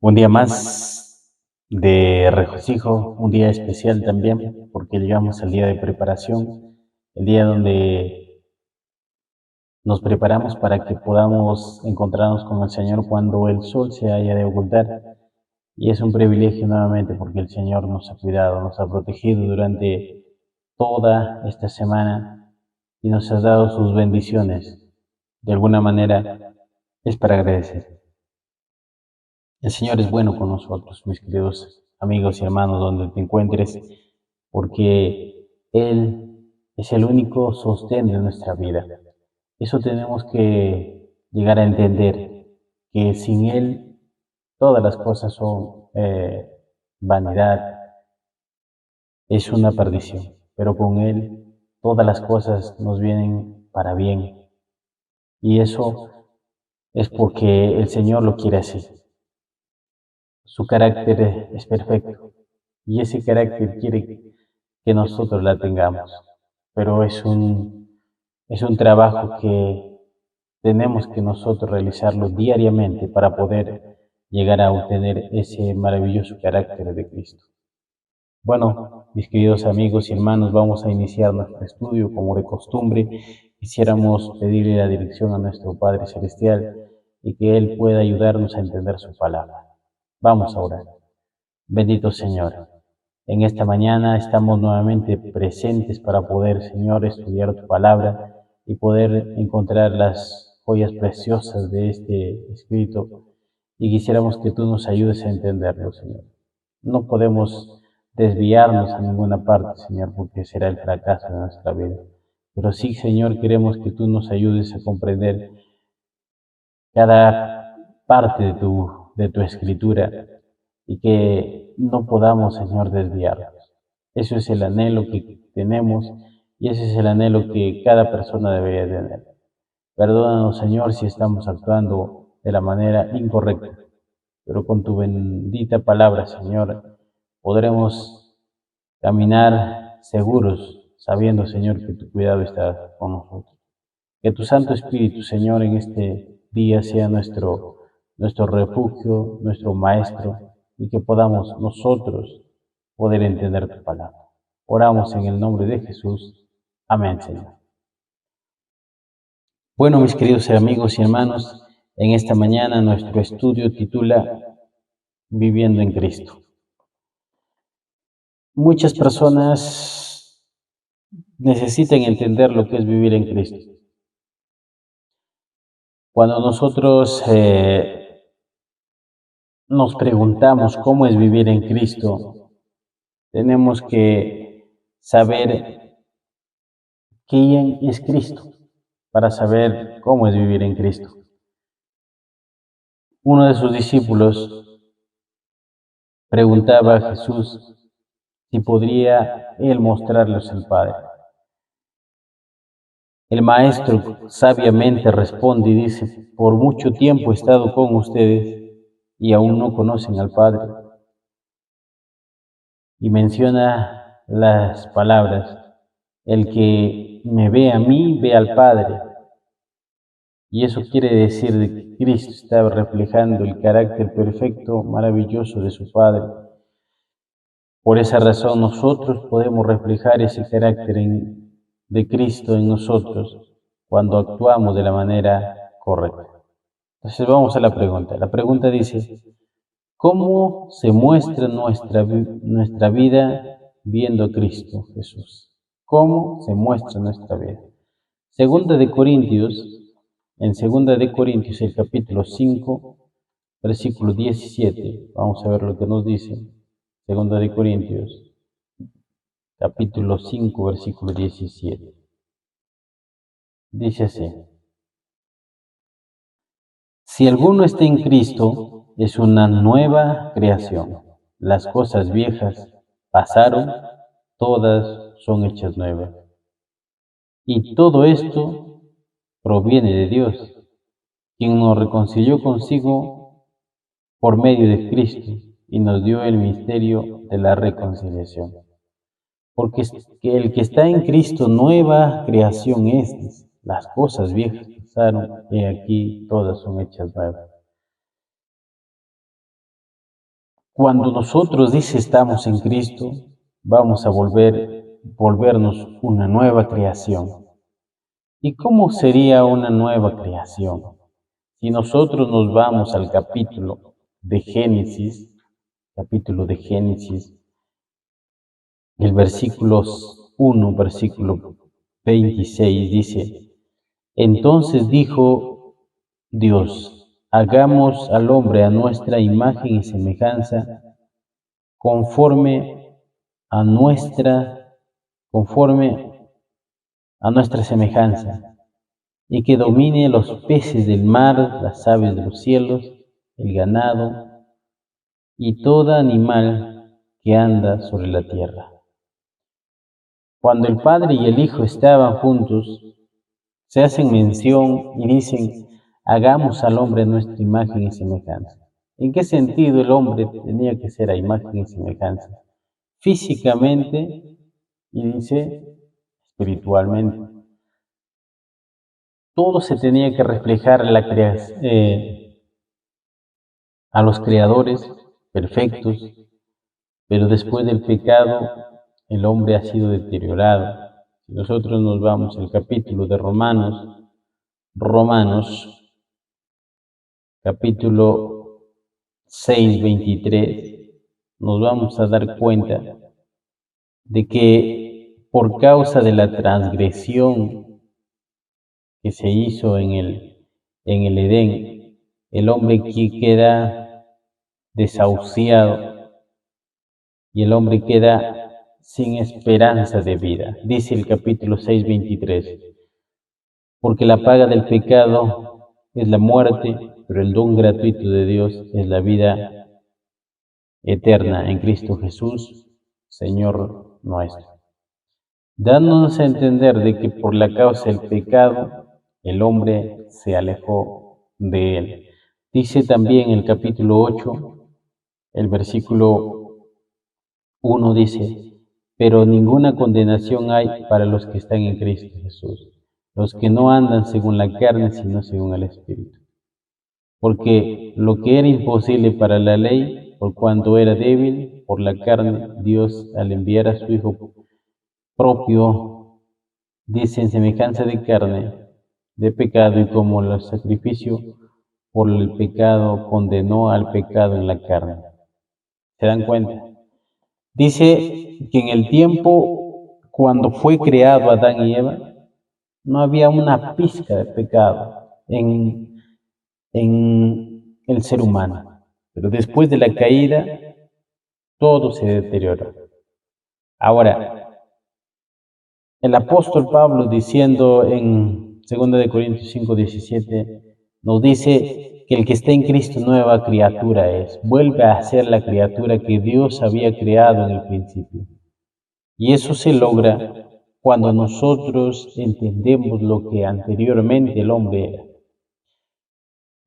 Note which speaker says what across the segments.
Speaker 1: Un día más de regocijo, un día especial también, porque llegamos al día de preparación, el día donde nos preparamos para que podamos encontrarnos con el Señor cuando el sol se haya de ocultar. Y es un privilegio nuevamente porque el Señor nos ha cuidado, nos ha protegido durante toda esta semana y nos ha dado sus bendiciones. De alguna manera es para agradecer. El Señor es bueno con nosotros, mis queridos amigos y hermanos, donde te encuentres, porque Él es el único sostén de nuestra vida. Eso tenemos que llegar a entender, que sin Él todas las cosas son vanidad, es una perdición, pero con Él todas las cosas nos vienen para bien. Y eso es porque el Señor lo quiere así. Su carácter es perfecto y ese carácter quiere que nosotros la tengamos, pero es un trabajo que tenemos que nosotros realizarlo diariamente para poder llegar a obtener ese maravilloso carácter de Cristo. Bueno, mis queridos amigos y hermanos, vamos a iniciar nuestro estudio como de costumbre. Quisiéramos pedirle la dirección a nuestro Padre Celestial y que Él pueda ayudarnos a entender su palabra. Vamos a orar. Bendito Señor, en esta mañana estamos nuevamente presentes para poder, Señor, estudiar tu palabra y poder encontrar las joyas preciosas de este escrito y quisiéramos que tú nos ayudes a entenderlo, Señor. No podemos desviarnos a ninguna parte, Señor, porque será el fracaso de nuestra vida. Pero sí, Señor, queremos que tú nos ayudes a comprender cada parte de tu escritura y que no podamos, Señor, desviarnos. Eso es el anhelo que tenemos y ese es el anhelo que cada persona debería tener. Perdónanos, Señor, si estamos actuando de la manera incorrecta, pero con tu bendita palabra, Señor, podremos caminar seguros, sabiendo, Señor, que tu cuidado está con nosotros. Que tu Santo Espíritu, Señor, en este día sea nuestro refugio, nuestro maestro, y que podamos nosotros poder entender tu palabra. Oramos en el nombre de Jesús. Amén, Señor. Bueno, mis queridos amigos y hermanos, en esta mañana nuestro estudio titula Viviendo en Cristo. Muchas personas necesitan entender lo que es vivir en Cristo. Cuando nosotros nos preguntamos cómo es vivir en Cristo, tenemos que saber quién es Cristo para saber cómo es vivir en Cristo. Uno de sus discípulos preguntaba a Jesús si podría él mostrarles al Padre. El maestro sabiamente responde y dice: por mucho tiempo he estado con ustedes y aún no conocen al Padre. Y menciona las palabras: el que me ve a mí, ve al Padre. Y eso quiere decir que Cristo está reflejando el carácter perfecto, maravilloso de su Padre. Por esa razón nosotros podemos reflejar ese carácter de Cristo en nosotros cuando actuamos de la manera correcta. Entonces vamos a la pregunta. La pregunta dice: ¿cómo se muestra nuestra vida viendo a Cristo Jesús? ¿Cómo se muestra nuestra vida? En Segunda de Corintios, el capítulo 5, versículo 17, vamos a ver lo que nos dice. Segunda de Corintios, capítulo 5, versículo 17. Dice así: si alguno está en Cristo, es una nueva creación. Las cosas viejas pasaron, todas son hechas nuevas. Y todo esto proviene de Dios, quien nos reconcilió consigo por medio de Cristo y nos dio el misterio de la reconciliación. Porque el que está en Cristo, nueva creación es. Las cosas viejas pasaron, y aquí todas son hechas nuevas. cuando nosotros, dice, estamos en Cristo, vamos a volvernos una nueva creación. ¿Y cómo sería una nueva creación? Si nosotros nos vamos al capítulo de Génesis, el versículo 1, versículo 26 dice: entonces dijo Dios, hagamos al hombre a nuestra imagen y semejanza, conforme a conforme a nuestra semejanza, y que domine los peces del mar, las aves de los cielos, el ganado y todo animal que anda sobre la tierra. Cuando el Padre y el Hijo estaban juntos, se hacen mención y dicen: hagamos al hombre a nuestra imagen y semejanza. ¿En qué sentido el hombre tenía que ser a imagen y semejanza? Físicamente y dice espiritualmente. Todo se tenía que reflejar a los creadores perfectos, pero después del pecado el hombre ha sido deteriorado. Si nosotros nos vamos al capítulo de Romanos, capítulo 6, 23, nos vamos a dar cuenta de que por causa de la transgresión que se hizo en el Edén, el hombre queda desahuciado y el hombre queda sin esperanza de vida. Dice el capítulo 6, 23, porque la paga del pecado es la muerte, pero el don gratuito de Dios es la vida eterna en Cristo Jesús, Señor nuestro. Dándonos a entender de que por la causa del pecado, el hombre se alejó de él. Dice también el capítulo 8, el versículo 1 dice: pero ninguna condenación hay para los que están en Cristo Jesús, los que no andan según la carne, sino según el Espíritu. Porque lo que era imposible para la ley, por cuanto era débil por la carne, Dios, al enviar a su Hijo propio, dice, en semejanza de carne, de pecado, y como el sacrificio por el pecado condenó al pecado en la carne. ¿Se dan cuenta? Dice que en el tiempo cuando fue creado Adán y Eva, no había una pizca de pecado en el ser humano. Pero después de la caída, todo se deterioró. Ahora, el apóstol Pablo, diciendo en 2 Corintios 5:17, nos dice que el que está en Cristo nueva criatura es, vuelve a ser la criatura que Dios había creado en el principio. Y eso se logra cuando nosotros entendemos lo que anteriormente el hombre era.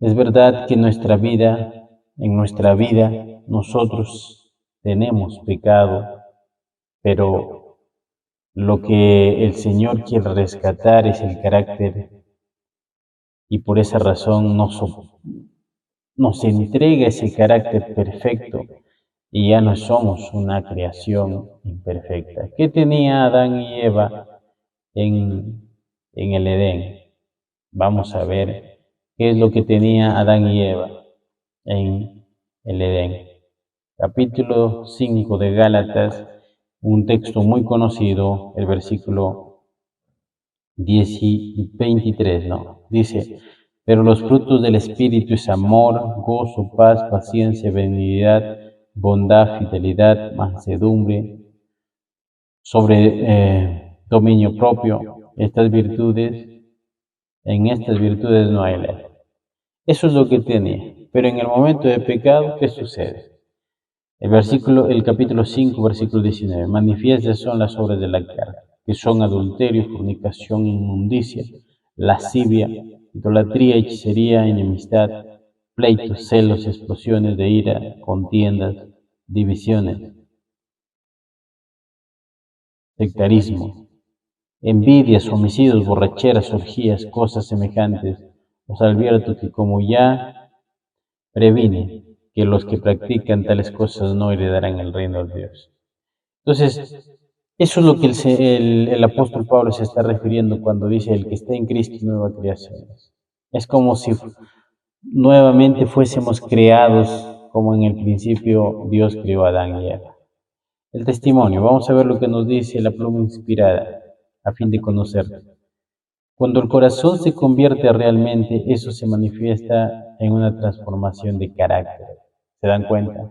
Speaker 1: Es verdad que en nuestra vida, nosotros tenemos pecado, pero lo que el Señor quiere rescatar es el carácter, y por esa razón nos entrega ese carácter perfecto y ya no somos una creación imperfecta. ¿Qué tenía Adán y Eva en el Edén? Vamos a ver qué es lo que tenía Adán y Eva en el Edén. Capítulo 5 de Gálatas, un texto muy conocido, el versículo 10 y 23, ¿no? Dice: pero los frutos del Espíritu es amor, gozo, paz, paciencia, benignidad, bondad, fidelidad, mansedumbre, dominio propio. En estas virtudes no hay ley. Eso es lo que tenía. Pero en el momento de pecado, ¿qué sucede? El capítulo 5, versículo 19. Manifiestas son las obras de la carne, que son adulterio, fornicación, inmundicia, lascivia, idolatría, hechicería, enemistad, pleitos, celos, explosiones de ira, contiendas, divisiones, sectarismo, envidias, homicidios, borracheras, orgías, cosas semejantes. Os advierto que como ya previne, que los que practican tales cosas no heredarán el reino de Dios. Entonces, eso es lo que el apóstol Pablo se está refiriendo cuando dice el que está en Cristo nueva creación. Es como si nuevamente fuésemos creados como en el principio Dios creó a Adán y Eva. El testimonio, vamos a ver lo que nos dice la pluma inspirada a fin de conocerlo. Cuando el corazón se convierte realmente, eso se manifiesta en una transformación de carácter. ¿Se dan cuenta?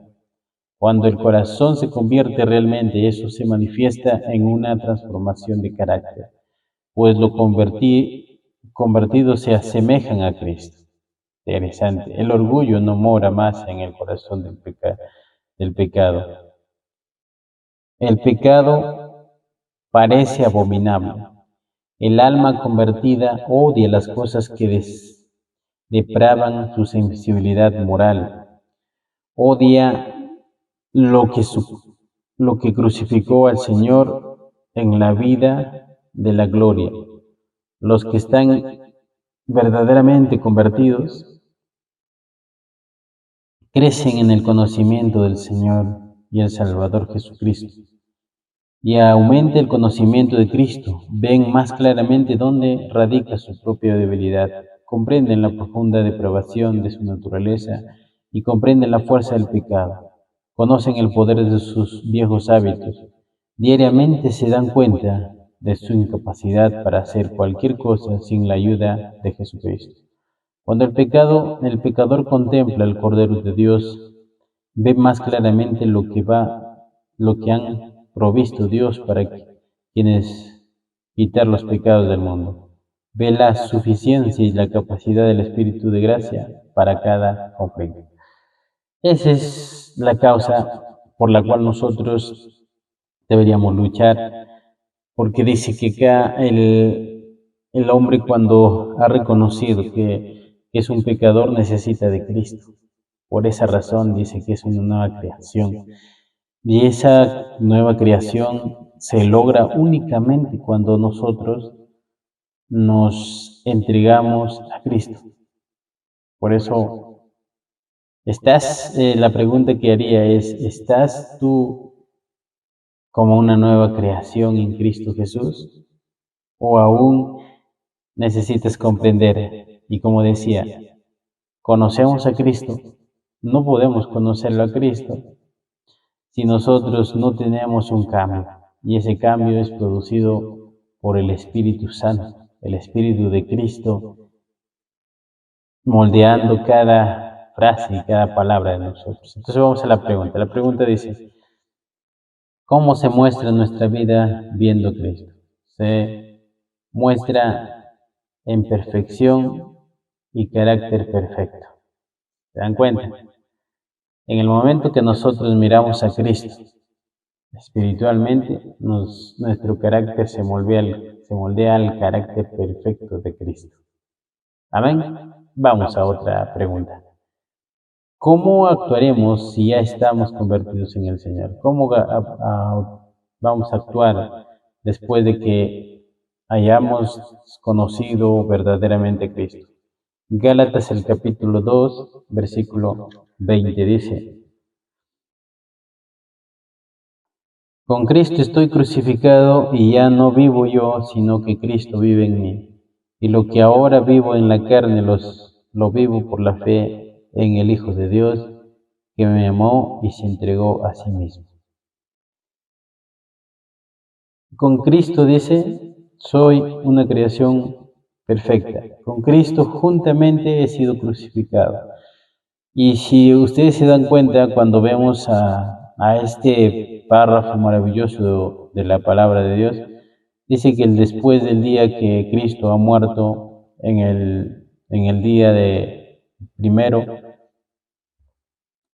Speaker 1: Cuando el corazón se convierte realmente, eso se manifiesta en una transformación de carácter, pues lo convertido se asemejan a Cristo. Interesante. El orgullo no mora más en el corazón del pecado. El pecado parece abominable. El alma convertida odia las cosas que depravan su sensibilidad moral. Odia lo que, lo que crucificó al Señor en la vida de la gloria. Los que están verdaderamente convertidos crecen en el conocimiento del Señor y el Salvador Jesucristo. Y aumenta el conocimiento de Cristo, ven más claramente dónde radica su propia debilidad, comprenden la profunda depravación de su naturaleza y comprenden la fuerza del pecado, conocen el poder de sus viejos hábitos, diariamente se dan cuenta de su incapacidad para hacer cualquier cosa sin la ayuda de Jesucristo. Cuando el pecador contempla al Cordero de Dios, ve más claramente lo que han provisto Dios para quienes quitar los pecados del mundo. Ve la suficiencia y la capacidad del Espíritu de gracia para cada conflicto. Esa es la causa por la cual nosotros deberíamos luchar, porque dice que acá el hombre cuando ha reconocido que es un pecador necesita de Cristo. Por esa razón dice que es una nueva creación. Y esa nueva creación se logra únicamente cuando nosotros nos entregamos a Cristo. Por eso, la pregunta que haría es, ¿estás tú como una nueva creación en Cristo Jesús? ¿O aún necesitas comprender? Y como decía, conocemos a Cristo, no podemos conocerlo a Cristo si nosotros no tenemos un cambio, y ese cambio es producido por el Espíritu Santo, el Espíritu de Cristo, moldeando cada frase y cada palabra de nosotros. Entonces vamos a la pregunta. La pregunta dice, ¿cómo se muestra nuestra vida viendo a Cristo? Se muestra en perfección y carácter perfecto. ¿Se dan cuenta? En el momento que nosotros miramos a Cristo, espiritualmente, nuestro carácter se moldea al carácter perfecto de Cristo. Amén. Vamos a otra pregunta. ¿Cómo actuaremos si ya estamos convertidos en el Señor? ¿Cómo vamos a actuar después de que hayamos conocido verdaderamente a Cristo? Gálatas el capítulo 2, versículo 20 dice, con Cristo estoy crucificado y ya no vivo yo, sino que Cristo vive en mí. Y lo que ahora vivo en la carne lo vivo por la fe en el Hijo de Dios, que me amó y se entregó a sí mismo. Con Cristo dice, soy una creación perfecta. Con Cristo juntamente he sido crucificado. Y si ustedes se dan cuenta, cuando vemos a este párrafo maravilloso de la palabra de Dios, dice que después del día que Cristo ha muerto, en el día de primero,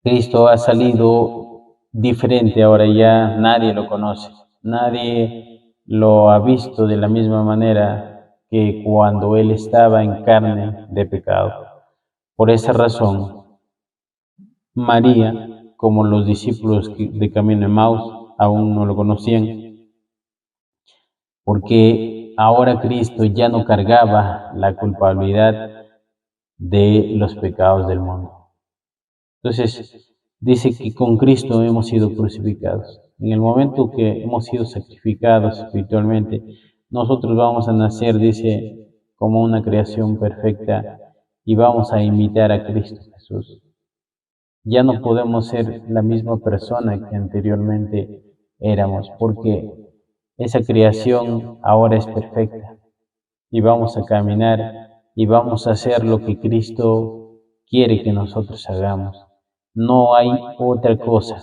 Speaker 1: Cristo ha salido diferente, ahora ya nadie lo conoce, nadie lo ha visto de la misma manera que cuando Él estaba en carne de pecado. Por esa razón, María, como los discípulos de Camino de Emaús, aún no lo conocían, porque ahora Cristo ya no cargaba la culpabilidad de los pecados del mundo. Entonces, dice que con Cristo hemos sido crucificados. En el momento que hemos sido sacrificados espiritualmente, nosotros vamos a nacer, dice, como una creación perfecta y vamos a imitar a Cristo Jesús. Ya no podemos ser la misma persona que anteriormente éramos, porque esa creación ahora es perfecta y vamos a caminar y vamos a hacer lo que Cristo quiere que nosotros hagamos. No hay otra cosa.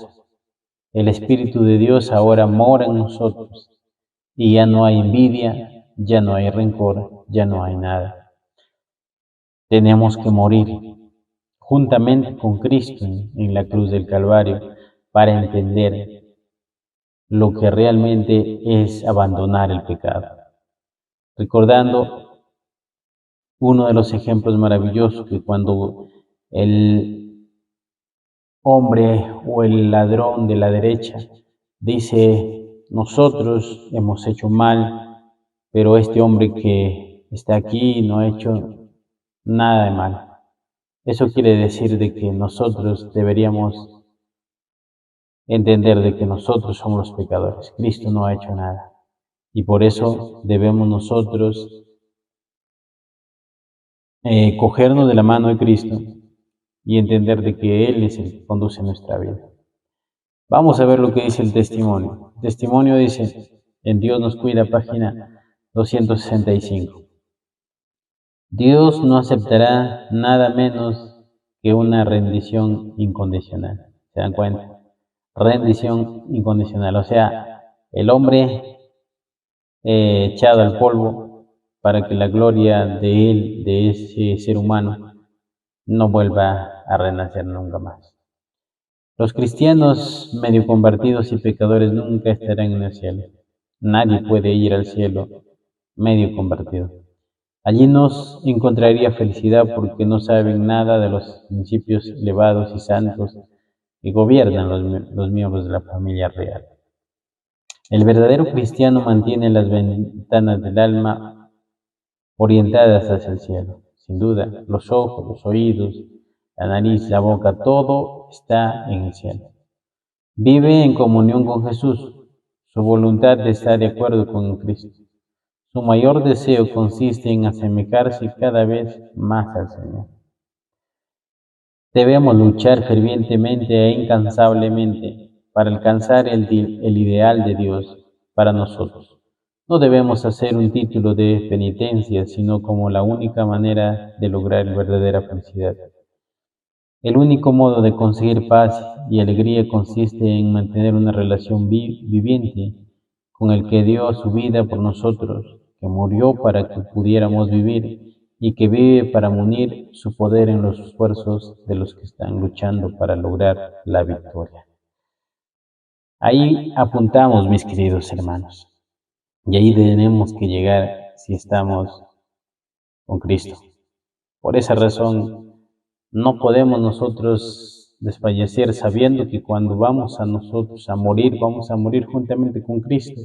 Speaker 1: El Espíritu de Dios ahora mora en nosotros y ya no hay envidia, ya no hay rencor, ya no hay nada. Tenemos que morir juntamente con Cristo en la cruz del Calvario para entender lo que realmente es abandonar el pecado. Recordando uno de los ejemplos maravillosos que cuando el hombre o el ladrón de la derecha dice, nosotros hemos hecho mal, pero este hombre que está aquí no ha hecho nada de mal. Eso quiere decir de que nosotros deberíamos entender de que nosotros somos los pecadores. Cristo no ha hecho nada. Y por eso debemos nosotros cogernos de la mano de Cristo y entender de que Él es el que conduce nuestra vida. Vamos a ver lo que dice el testimonio. El testimonio dice, en Dios nos cuida, página 265. Dios no aceptará nada menos que una rendición incondicional. ¿Se dan cuenta? Rendición incondicional. O sea, el hombre echado al polvo para que la gloria de él, de ese ser humano, no vuelva a renacer nunca más. Los cristianos medio convertidos y pecadores nunca estarán en el cielo. Nadie puede ir al cielo medio convertido. Allí nos encontraría felicidad porque no saben nada de los principios elevados y santos que gobiernan los miembros de la familia real. El verdadero cristiano mantiene las ventanas del alma orientadas hacia el cielo. Sin duda, los ojos, los oídos, la nariz, la boca, todo está en el cielo. Vive en comunión con Jesús. Su voluntad está de acuerdo con Cristo. Su mayor deseo consiste en asemejarse cada vez más al Señor. Debemos luchar fervientemente e incansablemente para alcanzar el ideal de Dios para nosotros. No debemos hacer un título de penitencia, sino como la única manera de lograr verdadera felicidad. El único modo de conseguir paz y alegría consiste en mantener una relación viviente con el que dio su vida por nosotros, que murió para que pudiéramos vivir y que vive para unir su poder en los esfuerzos de los que están luchando para lograr la victoria. Ahí apuntamos, mis queridos hermanos, y ahí tenemos que llegar si estamos con Cristo. Por esa razón, no podemos nosotros desfallecer sabiendo que cuando vamos a nosotros a morir, vamos a morir juntamente con Cristo.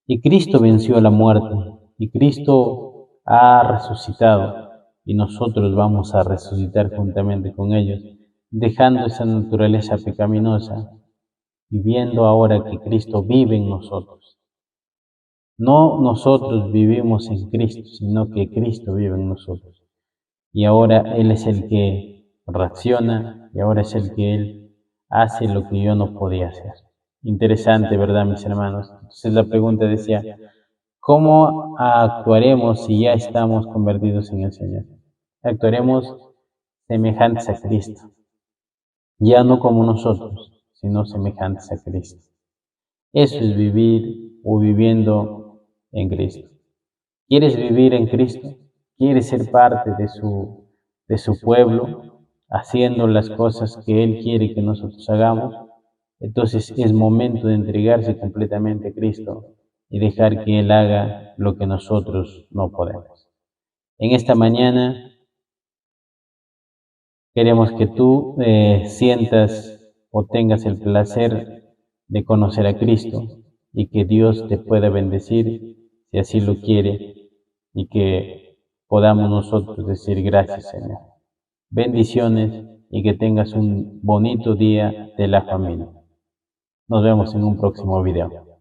Speaker 1: Y Cristo venció la muerte, y Cristo ha resucitado, y nosotros vamos a resucitar juntamente con ellos, dejando esa naturaleza pecaminosa, viviendo ahora que Cristo vive en nosotros. No nosotros vivimos en Cristo, sino que Cristo vive en nosotros. Y ahora Él es el que reacciona, y ahora es el que Él hace lo que yo no podía hacer. Interesante, ¿verdad, mis hermanos? Entonces la pregunta decía, ¿cómo actuaremos si ya estamos convertidos en el Señor? Actuaremos semejantes a Cristo, ya no como nosotros, sino semejantes a Cristo. Eso es vivir o viviendo en Cristo. ¿Quieres vivir en Cristo? ¿Quieres ser parte de su pueblo, haciendo las cosas que Él quiere que nosotros hagamos? Entonces es momento de entregarse completamente a Cristo y dejar que Él haga lo que nosotros no podemos. En esta mañana queremos que tú sientas o tengas el placer de conocer a Cristo y que Dios te pueda bendecir si así lo quiere y que podamos nosotros decir gracias, Señor. Bendiciones y que tengas un bonito día de la familia. Nos vemos en un próximo video.